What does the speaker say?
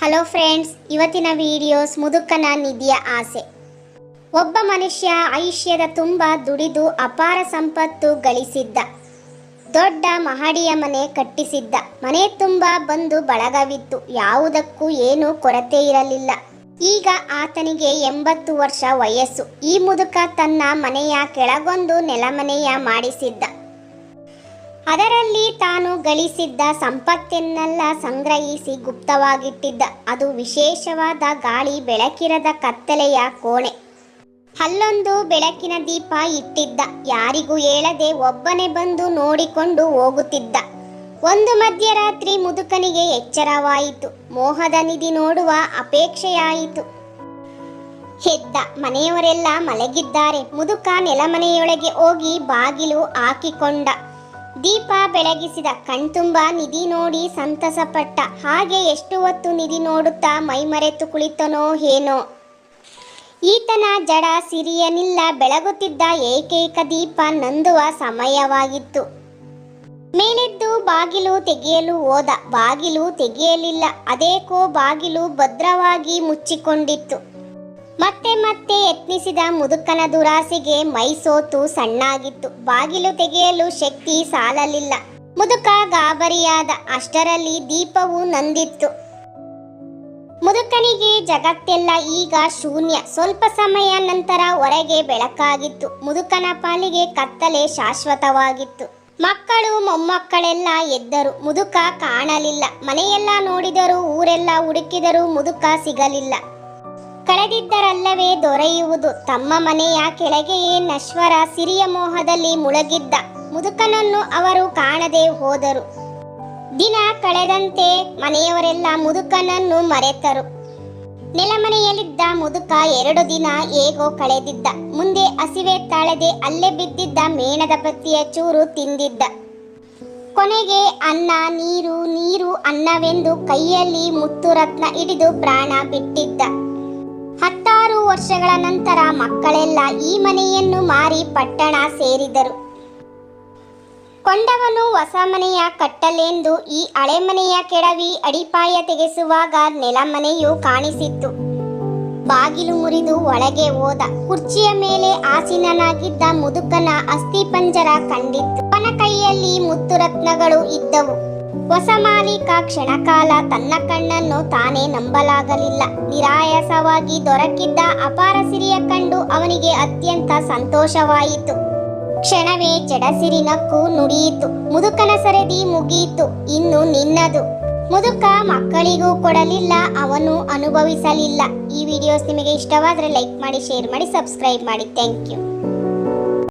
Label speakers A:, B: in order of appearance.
A: Hello friends, ಇವತ್ತಿನ videos ಮುದುಕನ ನಿಧಿಯ ಆಸೆ. ಒಬ್ಬ ಮನುಷ್ಯ ಆಯುಷ್ಯದ ತುಂಬ ದುಡಿದು ಅಪಾರ ಸಂಪತ್ತು ಗಳಿಸಿದ್ದ. ದೊಡ್ಡ ಮಹಡಿಯ ಮನೆ ಕಟ್ಟಿಸಿದ್ದ. ಮನೆ ತುಂಬ ಬಂಧು ಬಳಗವಿತ್ತು. ಯಾವುದಕ್ಕೂ ಏನೂ ಕೊರತೆ ಇರಲಿಲ್ಲ. ಈಗ ಆತನಿಗೆ 80 ವರ್ಷ ವಯಸ್ಸು. ಈ ಮುದುಕ ತನ್ನ ಮನೆಯ ಕೆಳಗೊಂದು ನೆಲಮನೆಯ ಮಾಡಿಸಿದ್ದ. ಅದರಲ್ಲಿ ತಾನು ಗಳಿಸಿದ್ದ ಸಂಪತ್ತನ್ನೆಲ್ಲ ಸಂಗ್ರಹಿಸಿ ಗುಪ್ತವಾಗಿಟ್ಟಿದ್ದ. ಅದು ವಿಶೇಷವಾದ ಗಾಳಿ ಬೆಳಕಿರದ ಕತ್ತಲೆಯ ಕೋಣೆ. ಅಲ್ಲೊಂದು ಬೆಳಕಿನ ದೀಪ ಇಟ್ಟಿದ್ದ. ಯಾರಿಗೂ ಹೇಳದೆ ಒಬ್ಬನೇ ಬಂದು ನೋಡಿಕೊಂಡು ಹೋಗುತ್ತಿದ್ದ. ಒಂದು ಮಧ್ಯರಾತ್ರಿ ಮುದುಕನಿಗೆ ಎಚ್ಚರವಾಯಿತು. ಮೋಹದ ನಿಧಿ ನೋಡುವ ಅಪೇಕ್ಷೆಯಾಯಿತು. ಎದ್ದ. ಮನೆಯವರೆಲ್ಲ ಮಲಗಿದ್ದಾರೆ. ಮುದುಕ ನೆಲಮನೆಯೊಳಗೆ ಹೋಗಿ ಬಾಗಿಲು ಹಾಕಿಕೊಂಡ. ದೀಪ ಬೆಳಗಿಸಿದ. ಕಣ್ತುಂಬ ನಿಧಿ ನೋಡಿ ಸಂತಸಪಟ್ಟ. ಹಾಗೆ ಎಷ್ಟು ಹೊತ್ತು ನಿಧಿ ನೋಡುತ್ತಾ ಮೈಮರೆತು ಕುಳಿತನೋ ಏನೋ. ಈತನ ಜಡ ಸಿರಿಯನಿಲ್ಲ. ಬೆಳಗುತ್ತಿದ್ದ ಏಕೈಕ ದೀಪ ನಂದುವ ಸಮಯವಾಗಿತ್ತು. ಮೇಲೆದ್ದು ಬಾಗಿಲು ತೆಗೆಯಲು ಹೋದ. ಬಾಗಿಲು ತೆಗೆಯಲಿಲ್ಲ. ಅದೇಕೋ ಬಾಗಿಲು ಭದ್ರವಾಗಿ ಮುಚ್ಚಿಕೊಂಡಿತ್ತು. ಮತ್ತೆ ಮತ್ತೆ ಯತ್ನಿಸಿದ ಮುದುಕನ ದುರಾಸೆಗೆ ಮೈ ಸೋತು ಸಣ್ಣಾಗಿತ್ತು. ಬಾಗಿಲು ತೆಗೆಯಲು ಶಕ್ತಿ ಸಾಲಲಿಲ್ಲ. ಮುದುಕ ಗಾಬರಿಯಾದ. ಅಷ್ಟರಲ್ಲಿ ದೀಪವು ನಂದಿತ್ತು. ಮುದುಕನಿಗೆ ಜಗತ್ತೆಲ್ಲ ಈಗ ಶೂನ್ಯ. ಸ್ವಲ್ಪ ಸಮಯ ನಂತರ ಹೊರಗೆ ಬೆಳಕಾಗಿತ್ತು. ಮುದುಕನ ಪಾಲಿಗೆ ಕತ್ತಲೆ ಶಾಶ್ವತವಾಗಿತ್ತು. ಮಕ್ಕಳು ಮೊಮ್ಮಕ್ಕಳೆಲ್ಲ ಎದ್ದರು. ಮುದುಕ ಕಾಣಲಿಲ್ಲ. ಮನೆಯೆಲ್ಲ ನೋಡಿದರು, ಊರೆಲ್ಲ ಹುಡುಕಿದರು. ಮುದುಕ ಸಿಗಲಿಲ್ಲ. ಕಳೆದಿದ್ದರಲ್ಲವೇ ದೊರೆಯುವುದು. ತಮ್ಮ ಮನೆಯ ಕೆಳಗೆಯೇ ನಶ್ವರ ಸಿರಿಯ ಮೋಹದಲ್ಲಿ ಮುಳುಗಿದ್ದ ಮುದುಕನನ್ನು ಅವರು ಕಾಣದೆ ಹೋದರು. ದಿನ ಕಳೆದಂತೆ ಮನೆಯವರೆಲ್ಲ ಮುದುಕನನ್ನು ಮರೆತರು. ನೆಲಮನೆಯಲ್ಲಿದ್ದ ಮುದುಕ 2 ದಿನ ಹೇಗೋ ಕಳೆದಿದ್ದ. ಮುಂದೆ ಹಸಿವೆ ತಾಳದೆ ಅಲ್ಲೇ ಬಿದ್ದಿದ್ದ ಮೇಣದ ಬತ್ತಿಯ ಚೂರು ತಿಂದಿದ್ದ. ಕೊನೆಗೆ ಅನ್ನ ನೀರು, ನೀರು ಅನ್ನವೆಂದು ಕೈಯಲ್ಲಿ ಮುತ್ತುರತ್ನ ಹಿಡಿದು ಪ್ರಾಣ ಬಿಟ್ಟಿದ್ದ. 16 ವರ್ಷಗಳ ನಂತರ ಮಕ್ಕಳೆಲ್ಲ ಈ ಮನೆಯನ್ನು ಮಾರಿ ಪಟ್ಟಣ ಸೇರಿದರು. ಕೊಂಡವನು ಹೊಸ ಮನೆಯ ಕಟ್ಟಲೆಂದು ಈ ಹಳೆ ಮನೆಯ ಕೆಡವಿ ಅಡಿಪಾಯ ತೆಗೆಸುವಾಗ ನೆಲಮನೆಯು ಕಾಣಿಸಿತ್ತು. ಬಾಗಿಲು ಮುರಿದು ಒಳಗೆ ಹೋದ. ಕುರ್ಚಿಯ ಮೇಲೆ ಆಸೀನನಾಗಿದ್ದ ಮುದುಕನ ಅಸ್ಥಿಪಂಜರ ಕಂಡಿತ್ತು. ಅವನ ಕೈಯಲ್ಲಿ ಮುತ್ತುರತ್ನಗಳು ಇದ್ದವು. ಹೊಸ ಮಾಲೀಕ ಕ್ಷಣಕಾಲ ತನ್ನ ಕಣ್ಣನ್ನು ತಾನೇ ನಂಬಲಾಗಲಿಲ್ಲ. ನಿರಾಯಾಸವಾಗಿ ದೊರಕಿದ್ದ ಅಪಾರ ಸಿರಿಯ ಕಂಡು ಅವನಿಗೆ ಅತ್ಯಂತ ಸಂತೋಷವಾಯಿತು. ಕ್ಷಣವೇ ಜಡಸಿರಿ ನಕ್ಕು ನುಡಿಯಿತು. ಮುದುಕನ ಸರದಿ ಮುಗಿಯಿತು. ಇನ್ನು ನಿನ್ನದು. ಮುದುಕ ಮಕ್ಕಳಿಗೂ ಕೊಡಲಿಲ್ಲ. ಅವನು ಅನುಭವಿಸಲಿಲ್ಲ. ಈ ವಿಡಿಯೋಸ್ ನಿಮಗೆ ಇಷ್ಟವಾದರೆ ಲೈಕ್ ಮಾಡಿ, ಶೇರ್ ಮಾಡಿ, ಸಬ್ಸ್ಕ್ರೈಬ್ ಮಾಡಿ. Thank you.